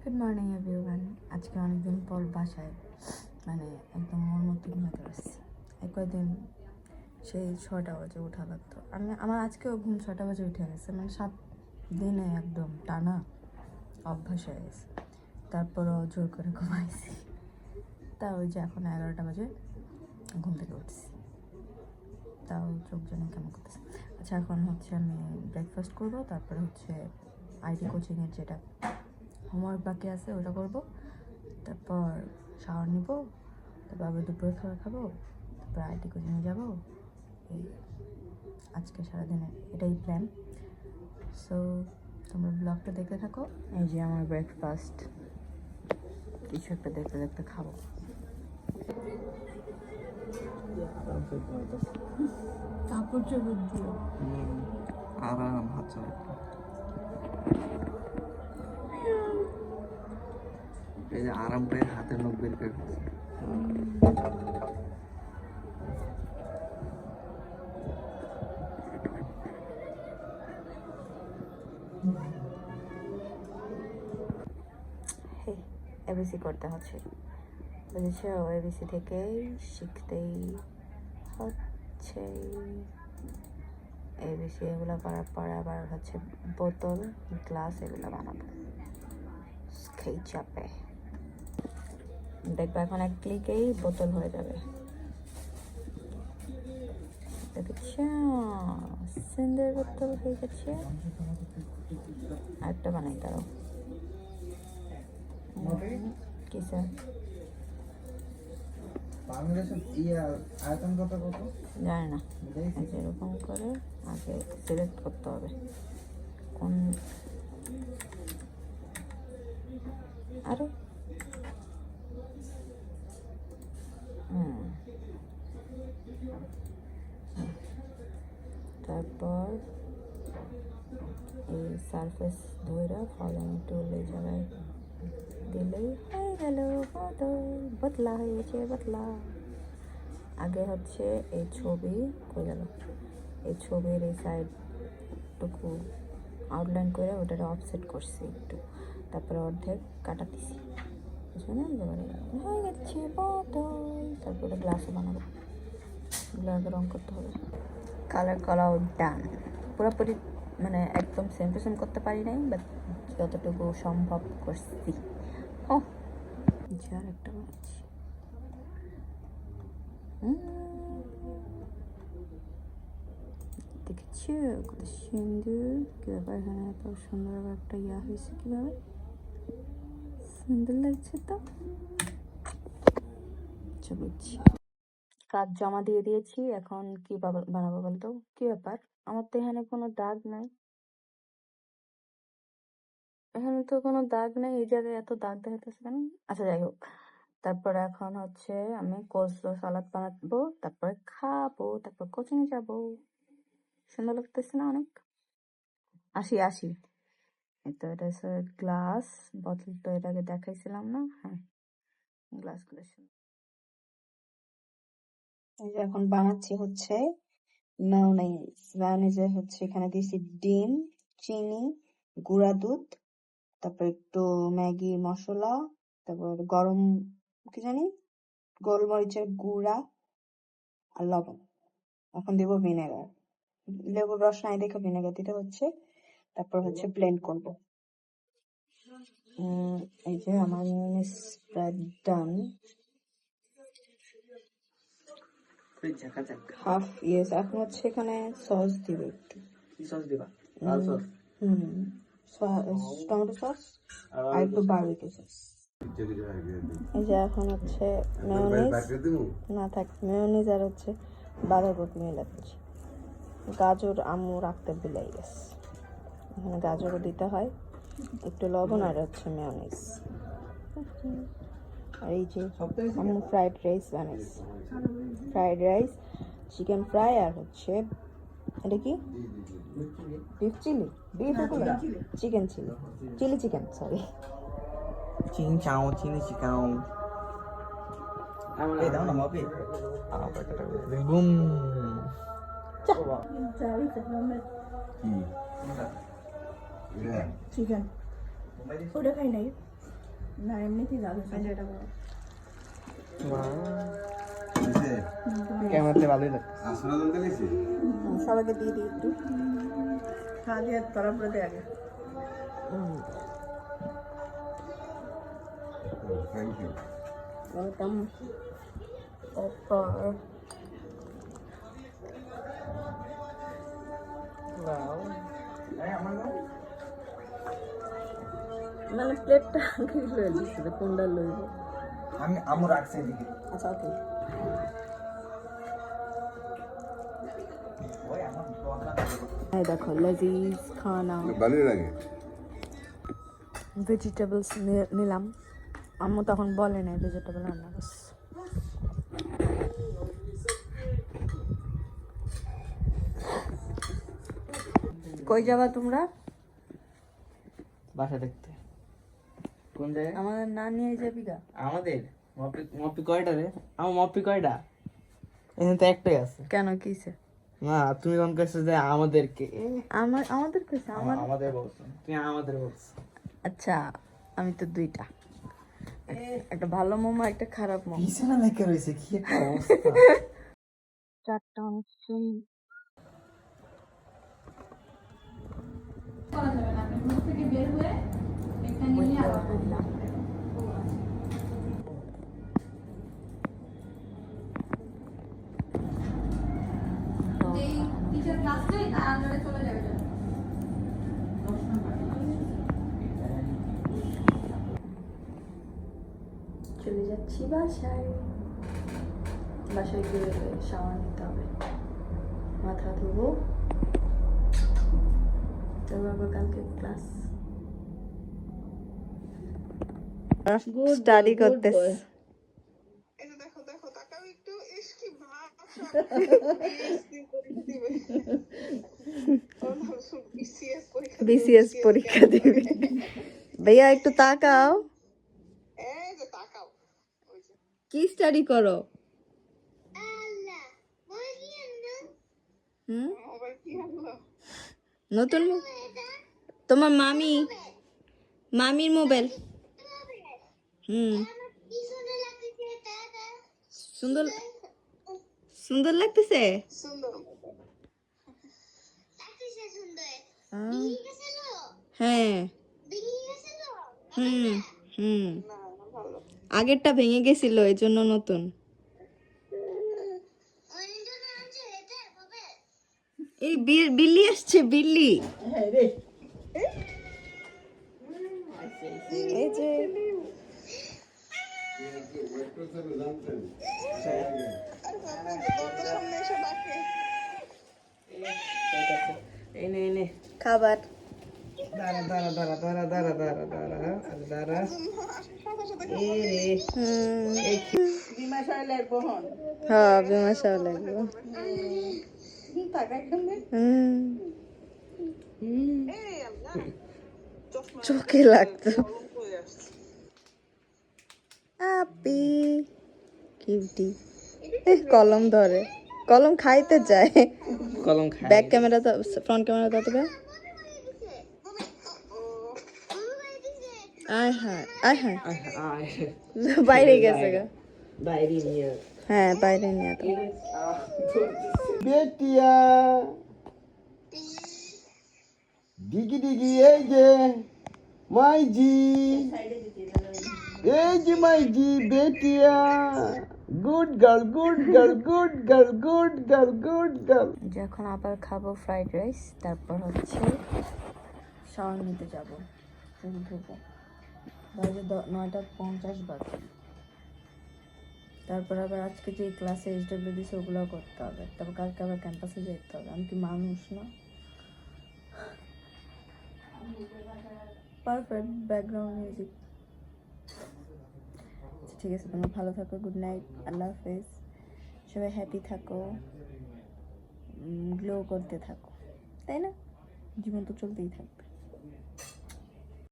Good morning everyone. আজকে অনেকদিন পর বাসায় মানে একদম মন মতো ঘুমাতে পারছি। কয়েকদিন সেই 6টা বাজে ওঠা লাগতো। আমার আজকেও ঘুম 6টা বাজে উঠে গেছে, মানে 7 দিনে একদম টানা অভ্যাস হয়ে গেছে। তারপরও জোর করে ঘুমাইছি। তাও ওই যে এখন 11টা বাজে ঘুম থেকে উঠছি, তাও চোখ যেন কেমন করতেছে। আচ্ছা, এখন হচ্ছে আমি ব্রেকফাস্ট করবো, তারপরে হচ্ছে আইটি কোচিংয়ের যেটা হোমওয়ার্ক বাকি আছে ওটা করবো, তারপর শাওয়ার নিব, তারপর আবার দুপুরে খাবার খাবো, তারপর আইটি কোচিংয়ে যাবো। এই আজকে সারাদিনের এটাই প্ল্যান। সো তোমরা ব্লগটা দেখতে থাকো। এই যে আমার ব্রেকফাস্ট, কিছু একটা দেখতে দেখতে খাবো। কাপড় চোপড় দিও আরাম হাত চালাই। এই যে আরাম পেয়ে হাতের নখ বের করে ফেলছে। এবিসি করতে হচ্ছে, বুঝেছো? এবিসি থেকেই শিখতেই হচ্ছে। এবিসি এগুলো করার পরে আবার হচ্ছে বোতল, গ্লাস এগুলো বানাবো খেই চাপে। দেখবো এখন এক ক্লিকেই বোতল হয়ে যাবে। দেখেছো, সুন্দর বোতল হয়ে গেছে। আরেকটা বানাই, তারও কি স্যার? জানি না, এরকম করে আগে সিলেক্ট করতে হবে কোন। আরে তারপর এই সারফেস ধরে ফলন টুলে জায়গায় দিলেই হয়ে গেল বোতল। বতলা হয়ে গেছে, বতলা। আগে হচ্ছে এই ছবি কই গেল, এই ছবির এই সাইডটুকু আউটলাইন করে ওটারে অফসেট করছি একটু, তারপরে অর্ধেক কাটা দিছি, বুঝলে না? হয়ে গেছে বোতল। তারপরে গ্লাসে বানাবো, এগুলো আগে রং করতে হবে। কালার করাও ডান, পুরোপুরি মানে একদম সেম টু সেম করতে পারি নাই, বাট যতটুকু সম্ভব করছি। ও যার একটা বানাচ্ছি। দেখেছি কত সুন্দর, কি ব্যাপার? এখানে এত সুন্দর একটা ইয়া হয়েছে, কীভাবে সুন্দর লাগছে তো। আচ্ছা, বুঝছি। কাজ জমা দিয়ে দিয়েছি, এখন কি বানাবো বলতো? কি ব্যাপার, আমার তো এখানে কোনো দাগ নাই, এখানে তো কোনো দাগ নেই, এই জায়গায় এত দাগ দেখাতেছে কেন? আচ্ছা, যাই হোক। তারপরে এখন হচ্ছে আমি কোসলো সালাদ বানাবো, তারপরে খাবো, তারপর কোচিং যাবো। সুন্দর লাগতেছে না অনেক? আসি আসি। তো এটা হচ্ছে গ্লাস, বোতল তো এর আগে দেখাইছিলাম না? হ্যাঁ, গ্লাসগুলো। এই যে এখন বানাচ্ছি হচ্ছে মায়োনেজ। মায়োনেজে হচ্ছে এখানে দিয়েছি ডিম, চিনি, গুঁড়া দুধ, তারপর একটু ম্যাগি মশলা, তারপর গরম কি জানি গোলমরিচের গুঁড়া আর লবণ। এখন দিব ভিনেগার, লেবুর রস নাই দেখে ভিনেগার দিতে হচ্ছে। তারপর হচ্ছে ব্লেন্ড করব। এই যে আমার মিস প্রায় ডান। Half yes. এখন হচ্ছে এখানে সস দিব একটু। কি সস দিবা? লাল সস? টমেটো সস আর একটু বারবিকিউ সস। এই যে এখন হচ্ছে মেয়োনিজ, না থাক, মেয়োনিজ আর হচ্ছে বাঁধাকপি মিলাচ্ছি। গাজর আম্মু রাখতে ভুলে গেছে, এখানে গাজরও দিতে হয়, একটু লবণ আর হচ্ছে মেয়োনিজ। আর এই যে আম্মু ফ্রাইড রাইস বানাইছে, ফ্রাইড রাইস, চিকেন ফ্রাই আর হচ্ছে এটা কি বিফ চিলি, বিফ এগুলো chicken chilli, chilli chicken, sorry. চিনি চাও, চিনি চিকাও। এই দাও না মাপি। বুম। চিকেন ওটা খাই নাই, না এমনিতেই যাবে এটা বড় ক্যামেরাতে ভালোই লাগে সবাইকে দিয়ে দিই একটু খালি আর তরফ করে আগে থ্যাংক ইউ ওয়েলকাম তারপর মানে প্লেটটা আগে লয়ে দিচ্ছিল কোনটা লইব আমি আমু রাখছি এদিকে আচ্ছা ওকে এই দেখো লজিজ খানা ভালোই লাগে ভেজিটেবলস নিলাম আম্মু তখন বলে নাই ভেজিটেবল রান্না করছে কই যাবা তোমরা বাসা দেখতে কোন জায়গায় আমাদের না নিয়ে যাবি গা আমাদের মপি কয়টা রে আমার মপি কয়টা এখানে তো একটাই আছে কেন কিসে না তুমি কোন কাছে যে আমাদেরকে আমাদের কইছে আমাদের বলছো তুমি আমাদের বলছো আচ্ছা আমি তো দুইটা একটা ভালো মোমো একটা খারাপ মোমো বিছানা লেখা রয়েছে কি একটা অবস্থা চারটা অনেক চলে যাচ্ছি বাসায় বাসায় গিয়ে শাওয়ার নিতে হবে মাথা ধুবো তারপর আবার কালকে ক্লাস স্টাডি করতেছে বিসিএস পরীক্ষা দিবে ভাইয়া একটু তাকাও কি স্টাডি করো নতুন তোমার মামির মোবাইল সুন্দর সুন্দর লাগতেছে হ্যাঁ হুম হুম আগেরটা ভেঙে গেছিল এই জন্য নতুন এই বিল্লি আসছে বিল্লি এই যে এনে খাবার দাঁড়া দাঁড়া দাঁড়া দাঁড়া দাঁড়া দাঁড়া দাঁড়া দাঁড়া হ্যাঁ বিমাশাও লাগবে চোখে লাগতো আপি কিউটি কলম ধরে কলম খাইতে যায় কলম খাই ব্যাক ক্যামেরা তো ফ্রন্ট ক্যামেরা তো তবে আয় হ্যাঁ আয় হ্যাঁ বাইরে গেছে গা বাইরে নিয়ে হ্যাঁ বাইরে নিয়ে তো বেটিয়া ডিগি ডিগি এই যে মাইজি এই যে মাইজি বেটিয়া good girl good girl good girl good girl good girl যখন আবার খাবো ফ্রাইড রাইস তারপর হচ্ছে শাওয়ার নিতে যাবো চুল ধুবো বাজে 9:50 বাজে তারপর আবার আজকে যে ক্লাসে এইচডব্লিউ দিছে ওগুলো করতে হবে তারপর কালকে আবার ক্যাম্পাসে যেতে হবে আমি কি মানুষ না পারফেক্ট ব্যাকগ্রাউন্ড মিউজিক ঠিক আছে তোমরা ভালো থাকো গুড নাইট আল্লাহ হাফেজ সবাই হ্যাপি থাকো গ্লো করতে থাকো তাই না জীবন তো চলতেই থাকবে